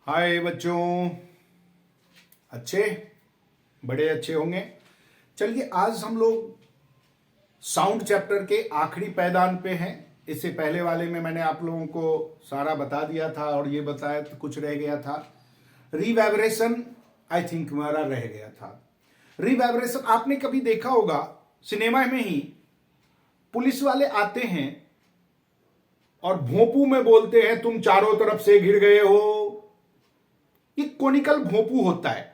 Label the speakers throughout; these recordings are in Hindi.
Speaker 1: हाय बच्चों, अच्छे बड़े अच्छे होंगे। चलिए आज हम लोग साउंड चैप्टर के आखिरी पैदान पे हैं। इससे पहले वाले में मैंने आप लोगों को सारा बता दिया था और ये बताया तो कुछ रह गया था। रिवाइब्रेशन आई थिंक हमारा रह गया था। रिवाइब्रेशन आपने कभी देखा होगा, सिनेमा में ही पुलिस वाले आते हैं और भोंपू में बोलते हैं तुम चारों तरफ से घिर गए हो। ये कोनिकल भोंपू होता है,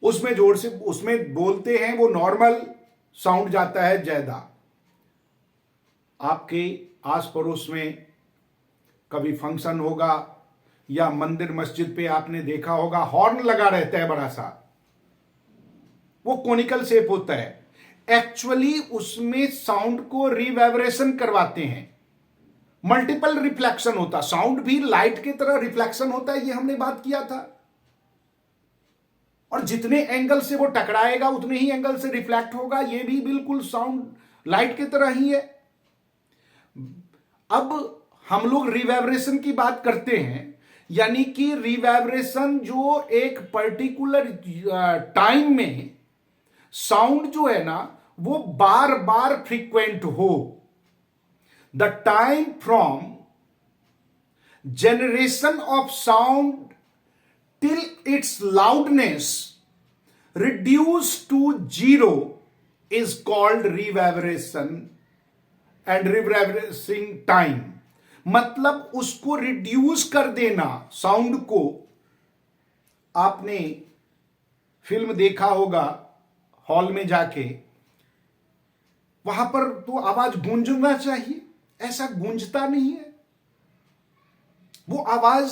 Speaker 1: उसमें जोर से उसमें बोलते हैं, वो नॉर्मल साउंड जाता है ज्यादा। आपके आस पड़ोस में कभी फंक्शन होगा या मंदिर मस्जिद पे आपने देखा होगा, हॉर्न लगा रहता है बड़ा सा, वो कोनिकल शेप होता है। एक्चुअली उसमें साउंड को रिवाइब्रेशन करवाते हैं। मल्टीपल रिफ्लेक्शन होता, साउंड भी लाइट की तरह रिफ्लेक्शन होता है, ये हमने बात किया था। और जितने एंगल से वो टकराएगा उतने ही एंगल से रिफ्लेक्ट होगा, ये भी बिल्कुल साउंड लाइट की तरह ही है। अब हम लोग रिवाइब्रेशन की बात करते हैं, यानी कि रिवाइब्रेशन जो एक पर्टिकुलर टाइम में साउंड जो है ना वो बार बार फ्रीक्वेंट हो। The time from generation of sound till its loudness reduced to zero is called reverberation and reverberating time। मतलब उसको रिड्यूस कर देना साउंड को। आपने फिल्म देखा होगा हॉल में जाके, वहां पर तो आवाज गूंजना चाहिए, ऐसा गूंजता नहीं है। वो आवाज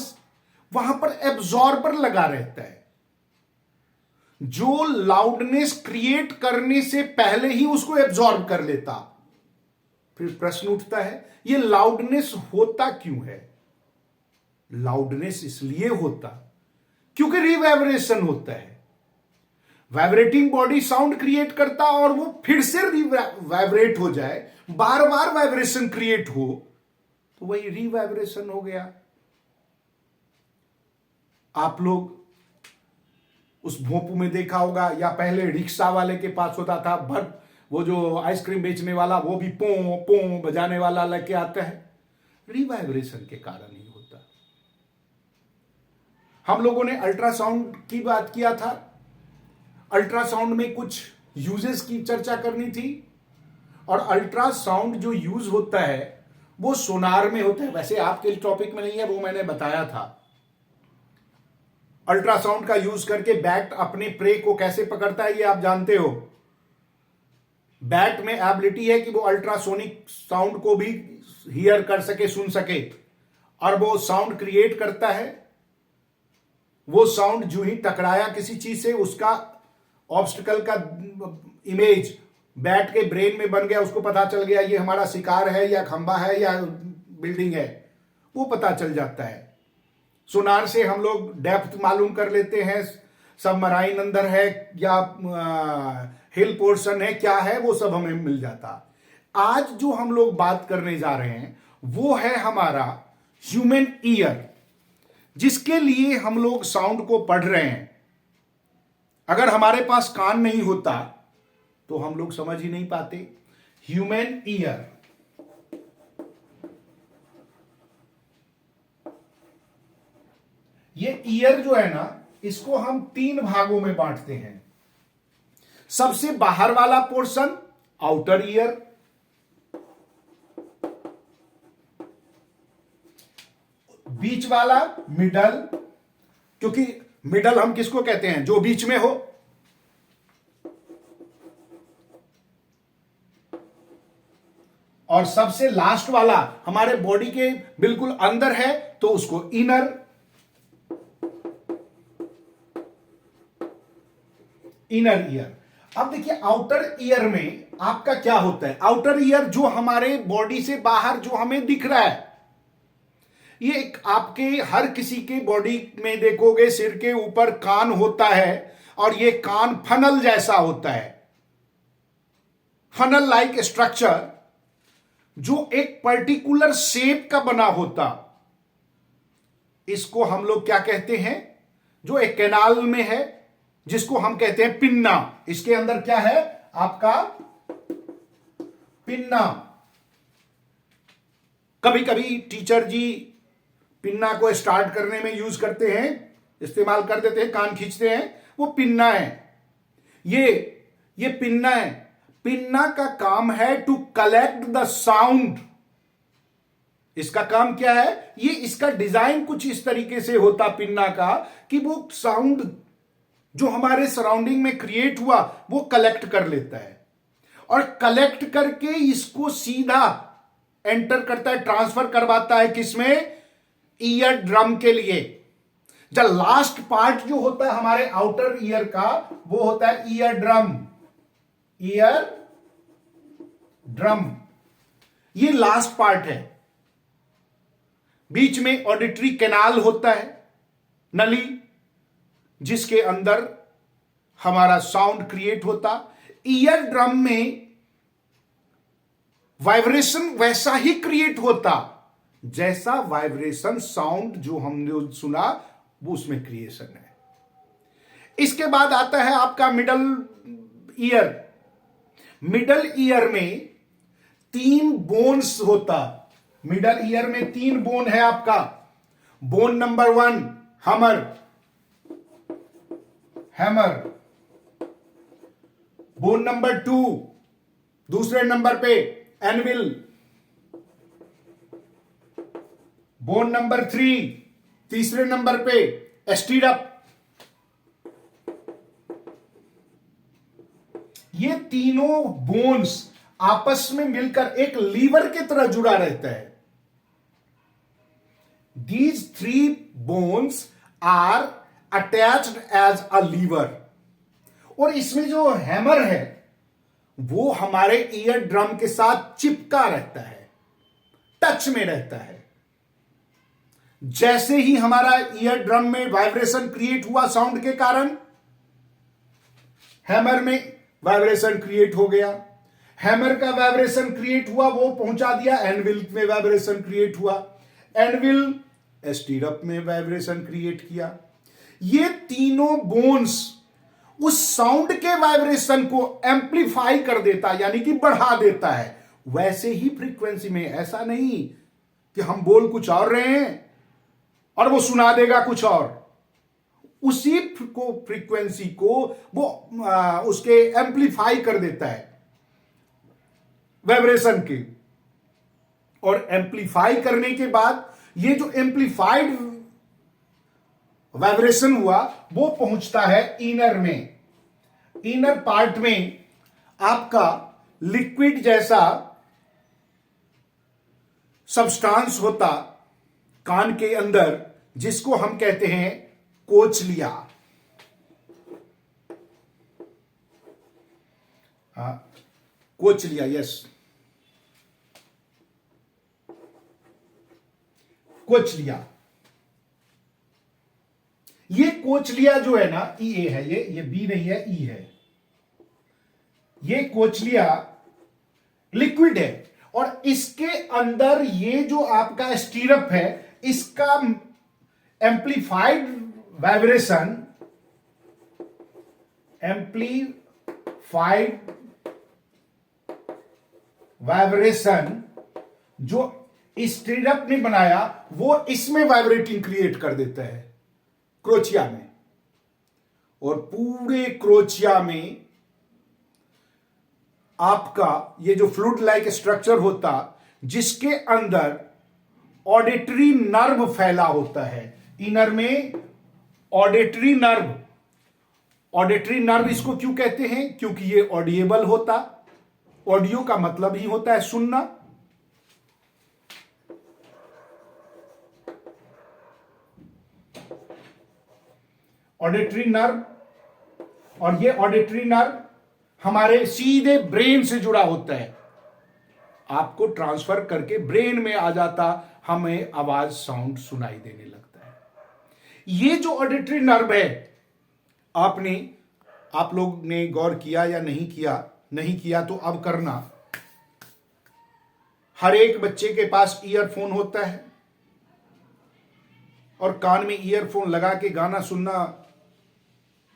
Speaker 1: वहां पर एब्जॉर्बर लगा रहता है, जो लाउडनेस क्रिएट करने से पहले ही उसको एब्जॉर्ब कर लेता। फिर प्रश्न उठता है, ये लाउडनेस होता क्यों है? लाउडनेस इसलिए होता क्योंकि रिवाइब्रेशन होता है। वाइब्रेटिंग बॉडी साउंड क्रिएट करता और वो फिर से वाइब्रेट हो जाए, बार बार वाइब्रेशन क्रिएट हो, तो वही रिवाइब्रेशन हो गया। आप लोग उस भोंपू में देखा होगा, या पहले रिक्शा वाले के पास होता था भट, वो जो आइसक्रीम बेचने वाला, वो भी पों पों बजाने वाला लेके आता है। रिवाइब्रेशन के कारण ही होता। हम लोगों ने अल्ट्रासाउंड की बात किया था। अल्ट्रासाउंड में कुछ यूजेस की चर्चा करनी थी। और अल्ट्रासाउंड जो यूज होता है वो सोनार में होता है। वैसे आपके टॉपिक में नहीं है, वो मैंने बताया था। अल्ट्रासाउंड का यूज करके बैट अपने प्रे को कैसे पकड़ता है ये आप जानते हो। बैट में एबिलिटी है कि वो अल्ट्रासोनिक साउंड को भी हियर कर सके, सुन सके, और वो साउंड क्रिएट करता है। वो साउंड जो ही टकराया किसी चीज से, उसका ऑब्स्टिकल का इमेज बैट के ब्रेन में बन गया, उसको पता चल गया ये हमारा शिकार है या खंबा है या बिल्डिंग है, वो पता चल जाता है। सोनार से हम लोग डेप्थ मालूम कर लेते हैं, सबमराइन अंदर है या हिल पोर्शन है, क्या है, वो सब हमें मिल जाता। आज जो हम लोग बात करने जा रहे हैं वो है हमारा ह्यूमन ईयर, जिसके लिए हम लोग साउंड को पढ़ रहे हैं। अगर हमारे पास कान नहीं होता तो हम लोग समझ ही नहीं पाते। ह्यूमन ईयर, ये ईयर जो है ना, इसको हम 3 भागों में बांटते हैं। सबसे बाहर वाला पोर्शन आउटर ईयर, बीच वाला मिडल, क्योंकि मिडल हम किसको कहते हैं, जो बीच में हो, और सबसे लास्ट वाला हमारे बॉडी के बिल्कुल अंदर है तो उसको इनर ईयर। अब देखिए आउटर ईयर में आपका क्या होता है। आउटर ईयर जो हमारे बॉडी से बाहर जो हमें दिख रहा है, ये एक आपके हर किसी के बॉडी में देखोगे सिर के ऊपर कान होता है, और ये कान फनल जैसा होता है, फनल लाइक स्ट्रक्चर, जो एक पर्टिकुलर शेप का बना होता। इसको हम लोग क्या कहते हैं, जो एक कैनाल में है जिसको हम कहते हैं पिन्ना, इसके अंदर क्या है आपका पिन्ना। कभी कभी टीचर जी पिन्ना को स्टार्ट करने में यूज करते हैं, इस्तेमाल कर देते हैं, कान खींचते हैं, वो पिन्ना है। ये पिन्ना है। पिन्ना का काम है टू कलेक्ट द साउंड। इसका काम क्या है, ये इसका डिजाइन कुछ इस तरीके से होता पिन्ना का कि वो साउंड जो हमारे सराउंडिंग में क्रिएट हुआ वो कलेक्ट कर लेता है और कलेक्ट करके इसको सीधा एंटर करता है, ट्रांसफर करवाता है किसमें, ईयर ड्रम के लिए। जो लास्ट पार्ट जो होता है हमारे आउटर ईयर का वो होता है ईयर ड्रम। ईयर ड्रम ये लास्ट पार्ट है। बीच में ऑडिटरी कैनाल होता है, नली, जिसके अंदर हमारा साउंड क्रिएट होता। ईयर ड्रम में वाइब्रेशन वैसा ही क्रिएट होता जैसा वाइब्रेशन साउंड जो हमने सुना वो उसमें क्रिएशन है। इसके बाद आता है आपका मिडल ईयर। मिडल ईयर में 3 बोन्स होता। मिडल ईयर में 3 बोन है आपका। बोन नंबर 1 हमर, हैमर। बोन नंबर 2 दूसरे नंबर पे एनविल। बोन नंबर 3 तीसरे नंबर पे स्टीरअप। ये तीनों बोन्स आपस में मिलकर एक लीवर की तरह जुड़ा रहता है। These 3 bones are attached as a lever। और इसमें जो हैमर है वो हमारे ईयर ड्रम के साथ चिपका रहता है, टच में रहता है। जैसे ही हमारा ईयर ड्रम में वाइब्रेशन क्रिएट हुआ साउंड के कारण, हैमर में वाइब्रेशन क्रिएट हो गया। हैमर का वाइब्रेशन क्रिएट हुआ, वो पहुंचा दिया एनविल में, वाइब्रेशन क्रिएट हुआ। एनविल स्टीरअप में वाइब्रेशन क्रिएट किया। ये तीनों बोन्स उस साउंड के वाइब्रेशन को एम्पलीफाई कर देता, यानी कि बढ़ा देता है। वैसे ही फ्रीक्वेंसी में, ऐसा नहीं कि हम बोल कुछ और रहे हैं और वो सुना देगा कुछ और। उसी को फ्रीक्वेंसी को वो उसके एम्पलीफाई कर देता है वाइब्रेशन के। और एम्पलीफाई करने के बाद ये जो एम्पलीफाइड वाइब्रेशन हुआ वो पहुंचता है इनर में। इनर पार्ट में आपका लिक्विड जैसा सब्सटेंस होता कान के अंदर, जिसको हम कहते हैं कोचलिया। कोचलिया, यस, कोचलिया। ये कोचलिया जो है ना, ई ए है, ये बी नहीं है, ई है। ये कोचलिया लिक्विड है और इसके अंदर ये जो आपका स्टीरअप है, इसका एम्पलीफाइड वाइब्रेशन जो स्टीरअप ने बनाया वो इसमें वाइब्रेटिंग क्रिएट कर देता है, क्रोचिया में। और पूरे क्रोचिया में आपका ये जो फ्लूइड लाइक स्ट्रक्चर होता, जिसके अंदर ऑडिटरी नर्व फैला होता है। इनर में ऑडिटरी नर्व। ऑडिटरी नर्व इसको क्यों कहते हैं, क्योंकि ये ऑडिएबल होता। ऑडियो का मतलब ही होता है सुनना। ऑडिटरी नर्व, और ये ऑडिटरी नर्व हमारे सीधे ब्रेन से जुड़ा होता है, आपको ट्रांसफर करके ब्रेन में आ जाता, हमें आवाज साउंड सुनाई देने लगता है। ये जो ऑडिटरी नर्व है, आप लोग ने गौर किया या नहीं किया, नहीं किया तो अब करना। हर एक बच्चे के पास ईयरफोन होता है। और कान में ईयरफोन लगा के गाना सुनना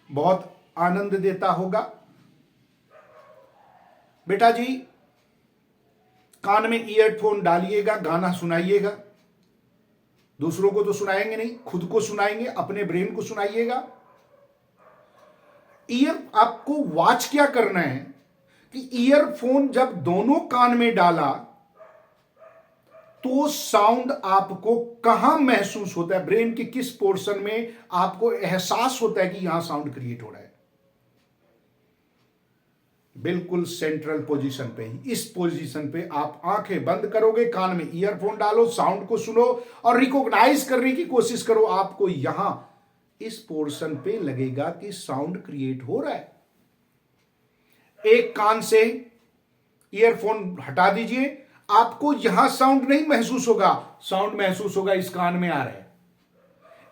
Speaker 1: बहुत आनंद देता होगा। बेटा जी, कान में ईयरफोन डालिएगा, गाना सुनाइएगा। दूसरों को तो सुनाएंगे नहीं, खुद को सुनाएंगे, अपने ब्रेन को सुनाइएगा। आपको वॉच क्या करना है कि ईयरफोन जब दोनों कान में डाला तो साउंड आपको कहां महसूस होता है, ब्रेन के किस पोर्शन में आपको एहसास होता है कि यहां साउंड क्रिएट हो रहा है। बिल्कुल सेंट्रल पोजीशन पे ही, इस पोजीशन पे आप आंखें बंद करोगे, कान में ईयरफोन डालो, साउंड को सुनो और रिकॉग्नाइज करने की कोशिश करो। आपको यहां इस पोर्शन पे लगेगा कि साउंड क्रिएट हो रहा है। एक कान से ईयरफोन हटा दीजिए, आपको यहां साउंड नहीं महसूस होगा, साउंड महसूस होगा इस कान में आ रहा है।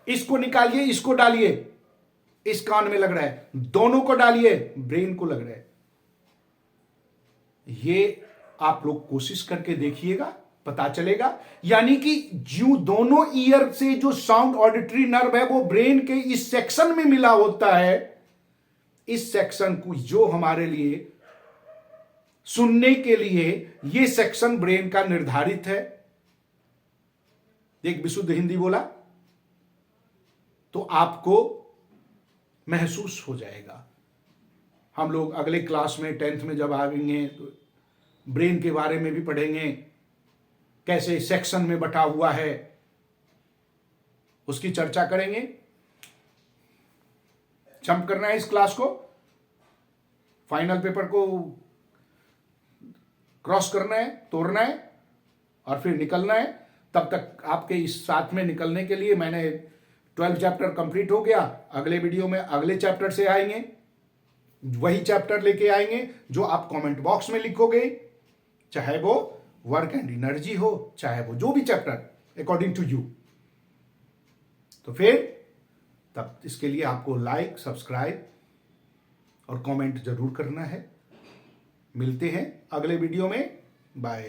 Speaker 1: इसको निकालिए, इसको डालिए, इस कान में लग रहा है, दोनों को डालिए, ब्रेन को लग रहा है। ये आप लोग कोशिश करके देखिएगा, पता चलेगा। यानी कि जो दोनों ईयर से जो साउंड ऑडिटरी नर्व है वो ब्रेन के इस सेक्शन में मिला होता है, इस सेक्शन को जो हमारे लिए सुनने के लिए ये सेक्शन ब्रेन का निर्धारित है। एक विशुद्ध हिंदी बोला तो आपको महसूस हो जाएगा। हम लोग अगले क्लास में 10th में जब आएंगे तो ब्रेन के बारे में भी पढ़ेंगे, कैसे सेक्शन में बटा हुआ है, उसकी चर्चा करेंगे। जंप करना है इस क्लास को, फाइनल पेपर को क्रॉस करना है, तोड़ना है और फिर निकलना है। तब तक आपके इस साथ में निकलने के लिए मैंने 12 चैप्टर कंप्लीट हो गया। अगले वीडियो में अगले चैप्टर से आएंगे, वही चैप्टर लेके आएंगे जो आप कमेंट बॉक्स में लिखोगे, चाहे वो वर्क एंड एनर्जी हो, चाहे वो जो भी चैप्टर अकॉर्डिंग टू यू। तो फिर तब इसके लिए आपको लाइक, सब्सक्राइब और कमेंट जरूर करना है। मिलते हैं अगले वीडियो में। बाय।